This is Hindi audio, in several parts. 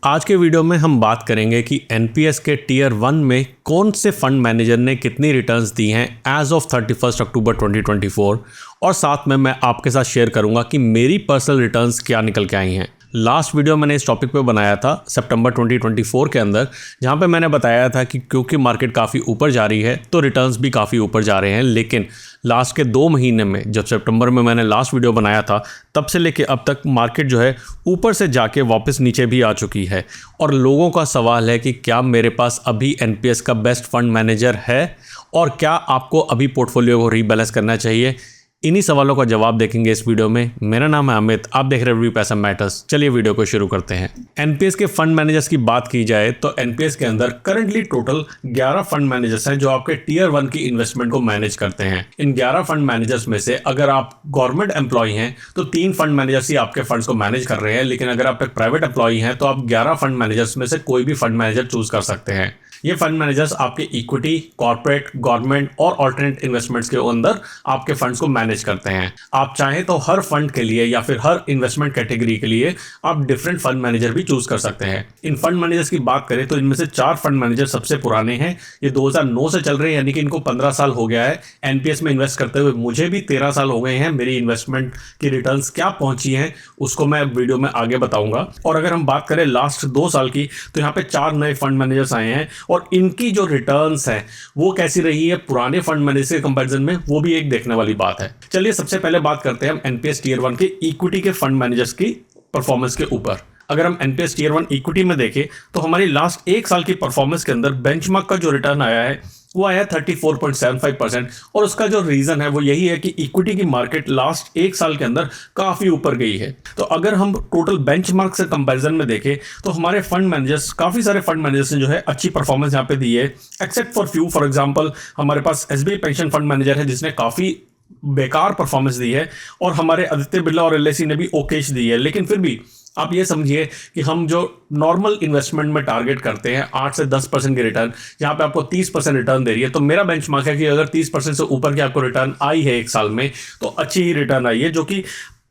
आज के वीडियो में हम बात करेंगे कि एनपीएस के टीयर 1 में कौन से फंड मैनेजर ने कितनी रिटर्न्स दी हैं एज ऑफ 31 अक्टूबर 2024 और साथ में मैं आपके साथ शेयर करूंगा कि मेरी पर्सनल रिटर्न्स क्या निकल के आई हैं। लास्ट वीडियो मैंने इस टॉपिक पे बनाया था सितंबर 2024 के अंदर, जहाँ पे मैंने बताया था कि क्योंकि मार्केट काफ़ी ऊपर जा रही है तो रिटर्न्स भी काफ़ी ऊपर जा रहे हैं। लेकिन लास्ट के 2 महीने में, जब सितंबर में मैंने लास्ट वीडियो बनाया था, तब से लेके अब तक मार्केट जो है ऊपर से जाके वापस नीचे भी आ चुकी है। और लोगों का सवाल है कि क्या मेरे पास अभी एनपीएस का बेस्ट फंड मैनेजर है और क्या आपको अभी पोर्टफोलियो को रीबैलेंस करना चाहिए। इन्हीं सवालों का जवाब देखेंगे इस वीडियो में। मेरा नाम है अमित, आप देख रहे हैं रिव्यू पैसा मैटर्स। चलिए वीडियो को शुरू करते हैं। एनपीएस के फंड मैनेजर्स की बात की जाए तो एनपीएस के अंदर करंटली टोटल 11 फंड मैनेजर्स हैं जो आपके टीयर 1 की इन्वेस्टमेंट को मैनेज करते हैं। इन 11 फंड मैनेजर्स में से अगर आप गवर्नमेंट एम्प्लॉय हैं तो 3 फंड मैनेजर्स ही आपके फंड्स को मैनेज कर रहे हैं। लेकिन अगर आप एक प्राइवेट एम्प्लॉय हैं तो आप 11 फंड मैनेजर्स में से कोई भी फंड मैनेजर चूज कर सकते हैं। ये फंड मैनेजर्स आपके इक्विटी, कॉर्पोरेट, गवर्नमेंट और ऑल्टरनेट इन्वेस्टमेंट्स के अंदर आपके फंड्स को मैनेज करते हैं। आप चाहें तो हर फंड के लिए या फिर हर इन्वेस्टमेंट कैटेगरी के लिए आप डिफरेंट फंड मैनेजर भी चूज कर सकते हैं। इन फंड मैनेजर्स की बात करें तो इनमें से 4 फंड मैनेजर सबसे पुराने हैं। ये 2009 से चल रहे हैं, यानी कि इनको 15 साल हो गया है एनपीएस में इन्वेस्ट करते हुए। मुझे भी 13 साल हो गए हैं। मेरी इन्वेस्टमेंट की रिटर्न्स क्या पहुंची हैं उसको मैं वीडियो में आगे बताऊंगा। और अगर हम बात करें लास्ट 2 साल की तो यहाँ पे 4 नए फंड मैनेजर्स आए हैं और इनकी जो रिटर्न्स है वो कैसी रही है पुराने फंड मैनेजर के कंपैरिजन में, वो भी एक देखने वाली बात है। चलिए सबसे पहले बात करते हैं हम एनपीएस टीयर 1 के इक्विटी के फंड मैनेजर्स की परफॉर्मेंस के ऊपर। अगर हम एनपीएस टीयर 1 इक्विटी में देखें तो हमारी लास्ट 1 साल की परफॉर्मेंस के अंदर बेंचमार्क का जो रिटर्न आया है वो आया 34.75%। और उसका जो रीजन है वो यही है कि इक्विटी की मार्केट लास्ट 1 साल के अंदर काफी ऊपर गई है। तो अगर हम टोटल बेंचमार्क से कंपैरिजन में देखें तो हमारे फंड मैनेजर्स, काफी सारे फंड मैनेजर्स ने जो है अच्छी परफॉर्मेंस यहाँ पे दी है, except for few. For example हमारे पास एसबीआई पेंशन फंड मैनेजर है जिसने काफी बेकार परफॉर्मेंस दी है और हमारे आदित्य बिरला और एलआईसी ने भी ओकेश दी है। लेकिन फिर भी आप ये समझिए कि हम जो नॉर्मल इन्वेस्टमेंट में टारगेट करते हैं 8 से 10% की रिटर्न, जहां पे आपको 30% रिटर्न दे रही है, तो मेरा बेंचमार्क है कि अगर 30% से ऊपर की आपको रिटर्न आई है 1 साल में तो अच्छी ही रिटर्न आई है, जो कि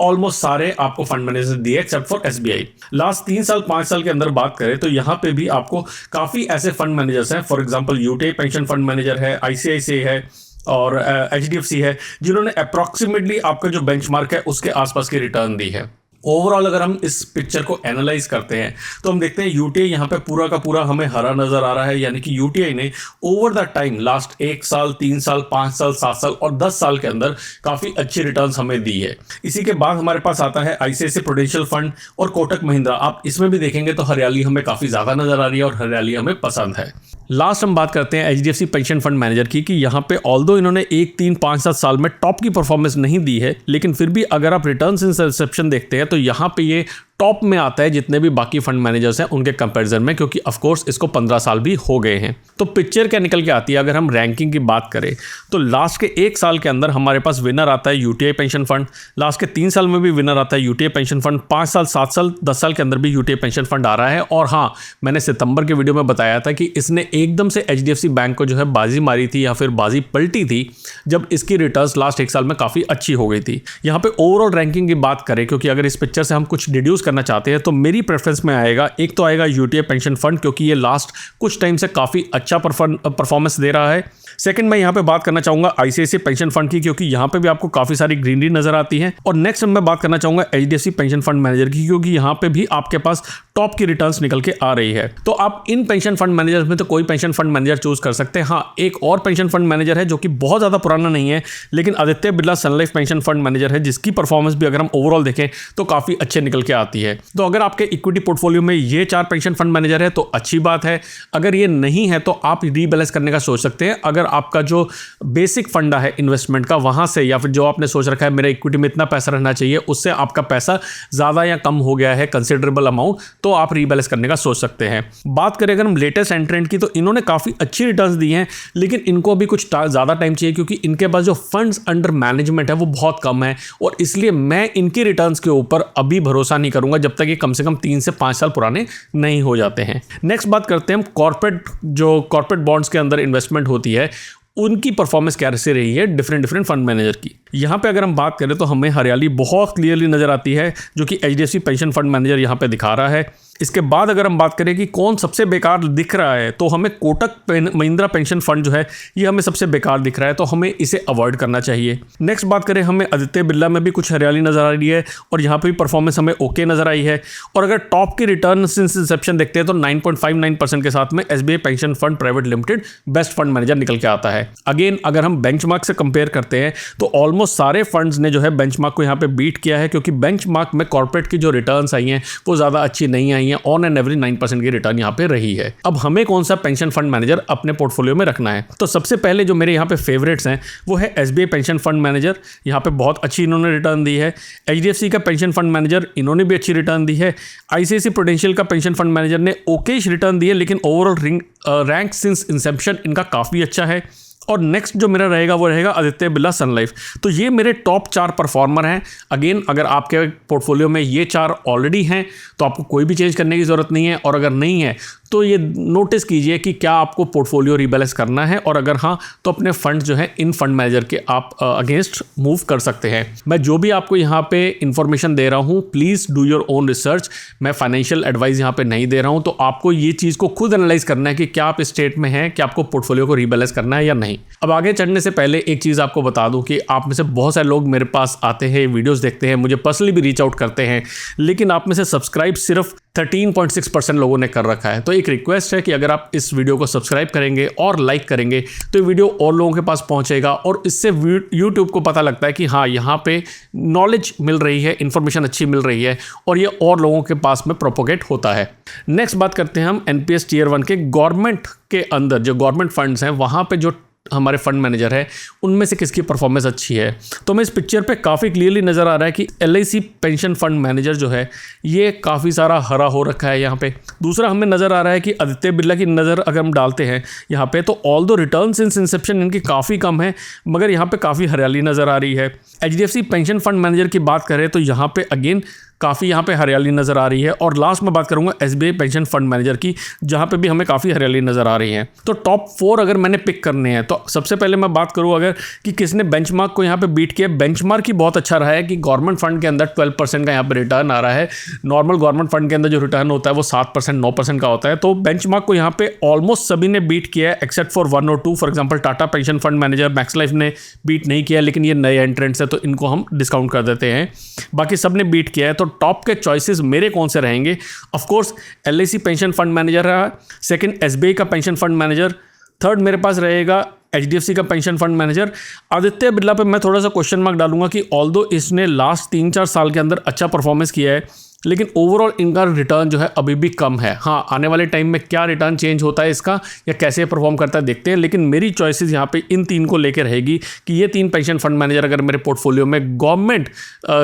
ऑलमोस्ट सारे आपको फंड मैनेजर दिए एक्सेप्ट फॉर एसबीआई। लास्ट 3 साल 5 साल के अंदर बात करें तो यहाँ पे भी आपको काफी ऐसे फंड मैनेजर्स हैं, for example UTI pension fund manager है, आईसीआईसीआई है और एचडीएफसी है, जिन्होंने अप्रॉक्सीमेटली आपका जो बेंचमार्क है उसके आसपास की रिटर्न दी है। ओवरऑल अगर हम इस पिक्चर को एनालाइज करते हैं तो हम देखते हैं यूटीआई यहाँ पे पूरा का पूरा हमें हरा नजर आ रहा है, यानी कि यूटीआई ने ओवर द टाइम लास्ट 1 साल, 3 साल, 5 साल, 7 साल और 10 साल के अंदर काफी अच्छी रिटर्न्स हमें दी है। इसी के बाद हमारे पास आता है आईसीआईसीआई प्रूडेंशियल फंड और कोटक महिंद्रा। आप इसमें भी देखेंगे तो हरियाली हमें काफी ज्यादा नजर आ रही है और हरियाली हमें पसंद है। लास्ट हम बात करते हैं एचडीएफसी पेंशन फंड मैनेजर की कि यहाँ पे ऑल्दो इन्होंने 1, 3, 5, 7 साल में टॉप की परफॉर्मेंस नहीं दी है, लेकिन फिर भी अगर आप रिटर्न इंसेप्शन देखते हैं तो यहाँ पे ये टॉप में आता है जितने भी बाकी फंड मैनेजर्स हैं उनके कंपैरिजन में, क्योंकि ऑफ कोर्स इसको 15 साल भी हो गए हैं। तो पिक्चर क्या निकल के आती है अगर हम रैंकिंग की बात करें तो लास्ट के 1 साल के अंदर हमारे पास विनर आता है यूटीआई पेंशन फंड, लास्ट के 3 साल में भी विनर आता है यूटीआई पेंशन फंड, 5 साल, 7 साल, 10 साल के अंदर भी यूटीआई पेंशन फंड आ रहा है। और हाँ, मैंने सितंबर के वीडियो में बताया था कि इसने एकदम से एचडीएफसी बैंक को जो है बाजी मारी थी या फिर बाजी पलटी थी जब इसकी रिटर्न्स लास्ट 1 साल में काफी अच्छी हो गई थी। यहाँ पे ओवरऑल रैंकिंग की बात करें, क्योंकि अगर इस पिक्चर से हम कुछ डिड्यूस करना चाहते हैं तो मेरी प्रेफरेंस में आएगा, एक तो आएगा यूटीआई पेंशन फंड क्योंकि ये लास्ट कुछ टाइम से काफी अच्छा परफॉर्मेंस दे रहा है। सेकंड मैं यहाँ पे बात करना चाहूंगा आईसीआईसीआई पेंशन फंड की, क्योंकि यहाँ पे भी आपको काफी सारी ग्रीनरी नजर आती है। और नेक्स्ट मैं बात करना चाहूंगा एचडीएफसी पेंशन फंड मैनेजर की, क्योंकि यहाँ पे भी आपके पास टॉप की रिटर्न्स निकल के आ रही है। तो आप इन पेंशन फंड मैनेजर में तो कोई पेंशन फंड मैनेजर चूज कर सकते हैं। हाँ, एक और पेंशन फंड मैनेजर है जो कि बहुत ज्यादा पुराना नहीं है, लेकिन आदित्य बिरला सन लाइफ पेंशन फंड मैनेजर है, जिसकी परफॉर्मेंस भी अगर हम ओवरऑल देखें तो काफी अच्छे निकल के आती है। तो अगर आपके इक्विटी पोर्टफोलियो में ये 4 पेंशन फंड मैनेजर है तो अच्छी बात है। अगर ये नहीं है तो आप रीबैलेंस करने का सोच सकते हैं। अगर आपका जो बेसिक फंडा है इन्वेस्टमेंट का वहां से, या फिर जो आपने सोच रखा है मेरा इक्विटी में इतना पैसा रहना चाहिए, उससे आपका पैसा ज्यादा या कम हो गया है कंसिडरेबल अमाउंट, तो आप रीबैलेंस करने का सोच सकते हैं। बात करें अगर हम लेटेस्ट एंट्रेंट की तो इन्होंने काफी अच्छी रिटर्न्स दी हैं, लेकिन इनको अभी कुछ ज्यादा टाइम चाहिए क्योंकि इनके पास जो फंड्स अंडर मैनेजमेंट है वो बहुत कम है, और इसलिए मैं इनकी रिटर्न्स के ऊपर अभी भरोसा नहीं करूंगा जब तक ये कम से कम 3 से 5 साल पुराने नहीं हो जाते हैं। नेक्स्ट बात करते हैं हम कॉर्पोरेट बॉन्ड्स के अंदर इन्वेस्टमेंट होती है उनकी परफॉर्मेंस कैसे रही है डिफरेंट फंड मैनेजर की। यहाँ पे अगर हम बात करें तो हमें हरियाली बहुत क्लियरली नज़र आती है, जो कि HDFC पेंशन फंड मैनेजर यहाँ पे दिखा रहा है। इसके बाद अगर हम बात करें कि कौन सबसे बेकार दिख रहा है, तो हमें कोटक महिंद्रा पेंशन फंड जो है ये हमें सबसे बेकार दिख रहा है, तो हमें इसे अवॉइड करना चाहिए। नेक्स्ट बात करें, हमें आदित्य बिरला में भी कुछ हरियाली नज़र आ रही है और यहाँ पे भी परफॉर्मेंस हमें ओके नज़र आई है। और अगर टॉप की रिटर्न सिंस इंसेप्शन देखते हैं तो 9.59% के साथ में SBI pension fund private limited best fund manager निकल के आता है। अगेन अगर हम बेंचमार्क से कंपेयर करते हैं तो ऑलमोस्ट सारे फंड्स ने जो है बेंचमार्क को यहाँ पे बीट किया है, क्योंकि बेंचमार्क में कॉर्पोरेट की जो रिटर्न्स आई हैं वो ज़्यादा अच्छी नहीं आई हैं। ऑन एन एवरेज 9% की रिटर्न यहाँ पे रही है। अब हमें कौन सा पेंशन फंड मैनेजर अपने पोर्टफोलियो में रखना है, तो सबसे पहले जो मेरे यहाँ पे फेवरेट्स हैं वो है SBI पेंशन फंड मैनेजर, यहाँ पे बहुत अच्छी इन्होंने रिटर्न दी है। HDFC का पेंशन फंड मैनेजर, इन्होंने भी अच्छी रिटर्न दी है। ICICI प्रूडेंशियल का पेंशन फंड मैनेजर ने ओकेश रिटर्न दी है, लेकिन ओवरऑल रैंक सिंस इंसेप्शन इनका काफ़ी अच्छा है। और नेक्स्ट जो मेरा रहेगा वो रहेगा आदित्य बिरला सन लाइफ। तो ये मेरे टॉप 4 परफॉर्मर हैं। अगेन अगर आपके पोर्टफोलियो में ये 4 ऑलरेडी हैं तो आपको कोई भी चेंज करने की ज़रूरत नहीं है, और अगर नहीं है तो ये नोटिस कीजिए कि क्या आपको पोर्टफोलियो रीबैलेंस करना है, और अगर हाँ तो अपने फंड जो है इन फंड मैनेजर के आप अगेंस्ट मूव कर सकते हैं। मैं जो भी आपको यहाँ पे इन्फॉर्मेशन दे रहा हूँ, please do your own research. मैं फाइनेंशियल एडवाइस यहाँ पे नहीं दे रहा हूँ, तो आपको ये चीज़ को खुद एनालाइज करना है कि क्या आप स्टेट में हैं कि आपको पोर्टफोलियो को रीबैलेंस करना है या नहीं। अब आगे चढ़ने से पहले एक चीज़ आपको बता दूं कि आप में से बहुत सारे लोग मेरे पास आते हैं, वीडियोस देखते हैं, मुझे पर्सनली भी रीच आउट करते हैं, लेकिन आप में से सब्सक्राइब सिर्फ 13.6% लोगों ने कर रखा है। तो एक रिक्वेस्ट है कि अगर आप इस वीडियो को सब्सक्राइब करेंगे और लाइक करेंगे तो ये वीडियो और लोगों के पास पहुंचेगा, और इससे यूट्यूब को पता लगता है कि हाँ यहाँ पे नॉलेज मिल रही है, इन्फॉर्मेशन अच्छी मिल रही है, और ये और लोगों के पास में प्रोपोगेट होता है। नेक्स्ट बात करते हैं हम NPS Tier 1 के गवर्नमेंट के अंदर जो गवर्नमेंट फंड्स हैं वहाँ पे जो हमारे फंड मैनेजर है उनमें से किसकी परफॉर्मेंस अच्छी है। तो हमें इस पिक्चर पे काफ़ी क्लियरली नज़र आ रहा है कि LIC पेंशन फंड मैनेजर जो है ये काफ़ी सारा हरा हो रखा है यहाँ पे। दूसरा हमें नज़र आ रहा है कि आदित्य बिरला की नज़र अगर हम डालते हैं यहाँ पे, तो ऑल दो रिटर्न सिंस इंसेप्शन इनकी काफ़ी कम है, मगर यहाँ पे काफ़ी हरियाली नज़र आ रही है। HDFC पेंशन फंड मैनेजर की बात करें तो यहाँ पे अगेन काफ़ी यहाँ पे हरियाली नज़र आ रही है। और लास्ट में बात करूँगा SBI पेंशन फंड मैनेजर की, जहाँ पे भी हमें काफ़ी हरियाली नज़र आ रही है। तो टॉप 4 अगर मैंने पिक करने हैं तो सबसे पहले मैं बात करूँ अगर कि किसने बेंचमार्क को यहाँ पे बीट किया। बेंचमार्क ही बहुत अच्छा रहा है कि गवर्नमेंट फंड के अंदर 12% का यहाँ पे रिटर्न आ रहा है। नॉर्मल गवर्नमेंट फंड के अंदर जो रिटर्न होता है वो 7% 9% का होता है। तो बेंचमार्क को यहाँ पे ऑलमोस्ट सभी ने बीट किया है एक्सेप्ट फॉर 1 और 2। For example Tata pension fund manager, max life ने बीट नहीं किया, लेकिन ये नए एंट्रेंट्स है तो इनको हम डिस्काउंट कर देते हैं। बाकी सब ने बीट किया है। तो टॉप के चॉइसेस मेरे कौन से रहेंगे? Of course LIC pension fund manager रहा, सेकंड SBI का पेंशन फंड मैनेजर, थर्ड मेरे पास रहेगा HDFC का pension fund manager. Aditya Birla पे मैं थोड़ा सा क्वेश्चन मार्क डालूंगा कि ऑल्दो इसने लास्ट 3-4 साल के अंदर अच्छा परफॉर्मेंस किया है, लेकिन ओवरऑल इनका रिटर्न जो है अभी भी कम है। हाँ, आने वाले टाइम में क्या रिटर्न चेंज होता है इसका या कैसे परफॉर्म करता है देखते हैं, लेकिन मेरी चॉइसेस यहाँ पे इन 3 को लेकर रहेगी कि ये 3 पेंशन फंड मैनेजर अगर मेरे पोर्टफोलियो में गवर्नमेंट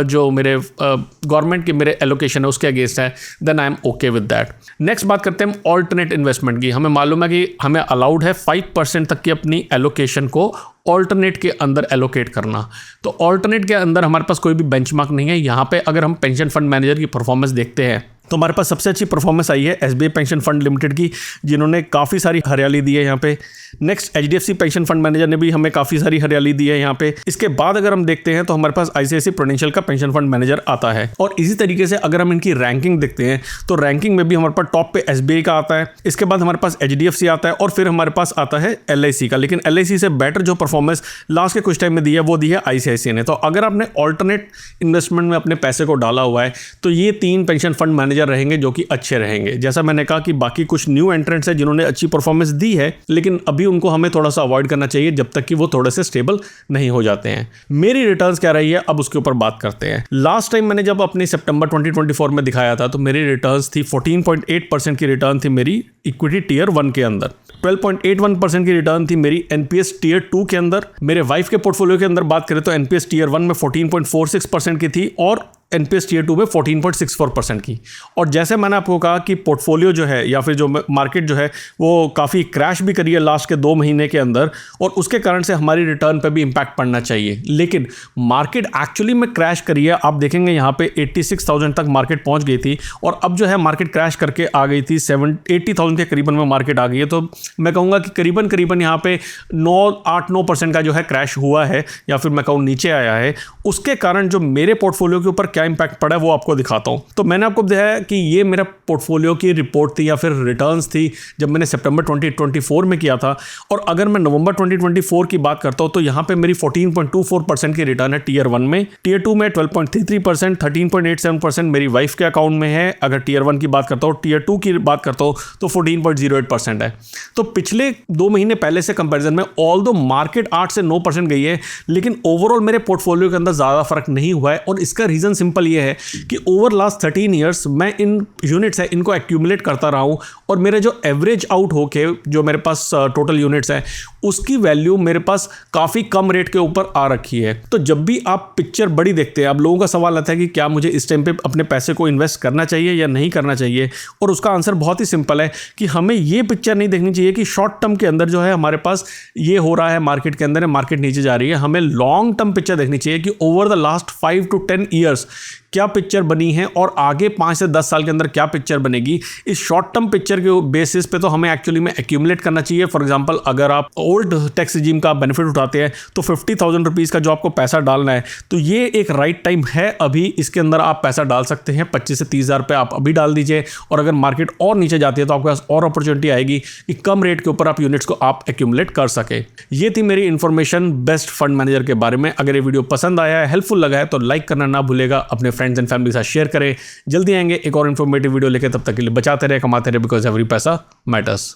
जो मेरे गवर्नमेंट के मेरे एलोकेशन है उसके अगेंस्ट है, then I am okay with that. Next बात करते हैं हम ऑल्टरनेट इन्वेस्टमेंट की। हमें मालूम है कि हमें अलाउड है 5% तक की अपनी एलोकेशन को ऑल्टरनेट के अंदर एलोकेट करना। तो ऑल्टरनेट के अंदर हमारे पास कोई भी बेंचमार्क नहीं है। यहाँ पे अगर हम पेंशन फंड मैनेजर की परफॉर्मेंस देखते हैं तो हमारे पास सबसे अच्छी परफॉर्मेंस आई है SBI पेंशन फंड लिमिटेड की, जिन्होंने काफ़ी सारी हरियाली दी है यहाँ पे। Next HDFC pension fund manager ने भी हमें काफ़ी सारी हरियाली दी है यहाँ पे। इसके बाद अगर हम देखते हैं तो हमारे पास ICICI प्रूडेंशियल का पेंशन फंड मैनेजर आता है। और इसी तरीके से अगर हम इनकी रैंकिंग देखते हैं तो रैंकिंग में भी हमारे पास टॉप पे SBI का आता है, इसके बाद हमारे पास HDFC आता है, और फिर हमारे पास आता है LIC का। लेकिन LIC से बेटर जो परफॉर्मेंस लास्ट के कुछ टाइम में दी है वो दी है ICICI ने। तो अगर आपने ऑल्टरनेट इन्वेस्टमेंट में अपने पैसे को डाला हुआ है तो ये 3 पेंशन फंड मैनेजर रहेंगे जो कि अच्छे रहेंगे। जैसा मैंने कहा कि बाकी कुछ न्यू एंट्रेंट्स हैं जिन्होंने अच्छी परफॉर्मेंस दी है, लेकिन अभी उनको हमें थोड़ा सा अवॉइड करना चाहिए जब तक कि वो थोड़े से स्टेबल नहीं हो जाते हैं। मेरी रिटर्न्स क्या रही है अब उसके ऊपर बात करते हैं। लास्ट टाइम मैंने जब अपने सितंबर 2024 में दिखाया था तो मेरी रिटर्न्स थी 14.8% की रिटर्न थी मेरी इक्विटी टीयर 1 के अंदर, 12.81% की रिटर्न थी मेरी NPS टीयर 2 के अंदर। मेरे वाइफ के पोर्टफोलियो के अंदर बात करें तो NPS टीयर 1 में 14.46% की थी, और एनपीएस टीयर 2 में 14.64% की। और जैसे मैंने आपको कहा कि पोर्टफोलियो जो है या फिर जो मार्केट जो है वो काफ़ी क्रैश भी करी है लास्ट के 2 महीने के अंदर, और उसके कारण से हमारी रिटर्न पे भी इम्पैक्ट पड़ना चाहिए। लेकिन मार्केट एक्चुअली में क्रैश करी है। आप देखेंगे यहाँ पे 86,000 तक मार्केट पहुँच गई थी, और अब जो है मार्केट क्रैश करके आ गई थी 80,000 के करीबन में मार्केट आ गई है। तो मैं कहूँगा कि करीबन यहाँ पे 8-9% का जो है क्रैश हुआ है, या फिर मैं कहूँ नीचे आया है। उसके कारण जो मेरे पोर्टफोलियो के ऊपर क्या इंपैक्ट पड़ा है वो आपको दिखाता हूँ। तो मैंने आपको दिखाया कि ये मेरा पोर्टफोलियो की रिपोर्ट थी या फिर रिटर्न्स थी जब मैंने सितंबर 2024 में किया था। और अगर मैं नवंबर 2024 की बात करता हूँ तो यहाँ पे मेरी 14.24% की रिटर्न है टीयर 1 में, टीयर 2 में 12.33%, 13.87% मेरी वाइफ के अकाउंट में है। अगर टीयर 1 की बात करता हूँ, टीयर 2 की बात करता हूँ तो 14.08% है। तो पिछले 2 महीने पहले से कंपैरिजन में ऑल्दो मार्केट 8 से 9% गई है, लेकिन ओवरऑल मेरे पोर्टफोलियो के अंदर ज़्यादा फर्क नहीं हुआ है। और इसका रीज़न सिंपल ये है कि ओवर लास्ट 13 ईयर्स मैं इन यूनिट्स है इनको एक्यूमुलेट करता रहा हूँ, और मेरे जो एवरेज आउट होके जो मेरे पास टोटल यूनिट्स है उसकी वैल्यू मेरे पास काफ़ी कम रेट के ऊपर आ रखी है। तो जब भी आप पिक्चर बड़ी देखते हैं, अब लोगों का सवाल आता है कि क्या मुझे इस टाइम पे अपने पैसे को इन्वेस्ट करना चाहिए या नहीं करना चाहिए, और उसका आंसर बहुत ही सिंपल है कि हमें ये पिक्चर नहीं देखनी चाहिए कि शॉर्ट टर्म के अंदर जो है हमारे पास ये हो रहा है मार्केट के अंदर, मार्केट नीचे जा रही है। हमें लॉन्ग टर्म पिक्चर देखनी चाहिए कि over the last 5 to 10 years क्या पिक्चर बनी है और आगे 5 से 10 साल के अंदर क्या पिक्चर बनेगी। इस शॉर्ट टर्म पिक्चर के बेसिस पे तो हमें एक्चुअली में एक्यूमुलेट करना चाहिए। फॉर एग्जांपल, अगर आप ओल्ड टैक्स रिजीम का बेनिफिट उठाते हैं तो 50,000 रुपीज़ का जो आपको पैसा डालना है, तो ये एक राइट टाइम है अभी इसके अंदर आप पैसा डाल सकते हैं। 25 से 30,000 रुपये आप अभी डाल दीजिए, और अगर मार्केट और नीचे जाती है तो आपके पास और अपॉर्चुनिटी आएगी कि कम रेट के ऊपर आप यूनिट्स को आप एक्यूमुलेट कर सके। ये थी मेरी इन्फॉर्मेशन बेस्ट फंड मैनेजर के बारे में। अगर ये वीडियो पसंद आया है, हेल्पफुल लगा है, तो लाइक करना ना भूलेगा, अपने फ्रेंड्स एंड फैमिली के साथ शेयर करें। जल्दी आएंगे एक और इन्फॉर्मेटिव वीडियो लेके, तब तक के लिए बचाते रहे, कमाते रहे, बिकॉज एवरी पैसा मैटर्स।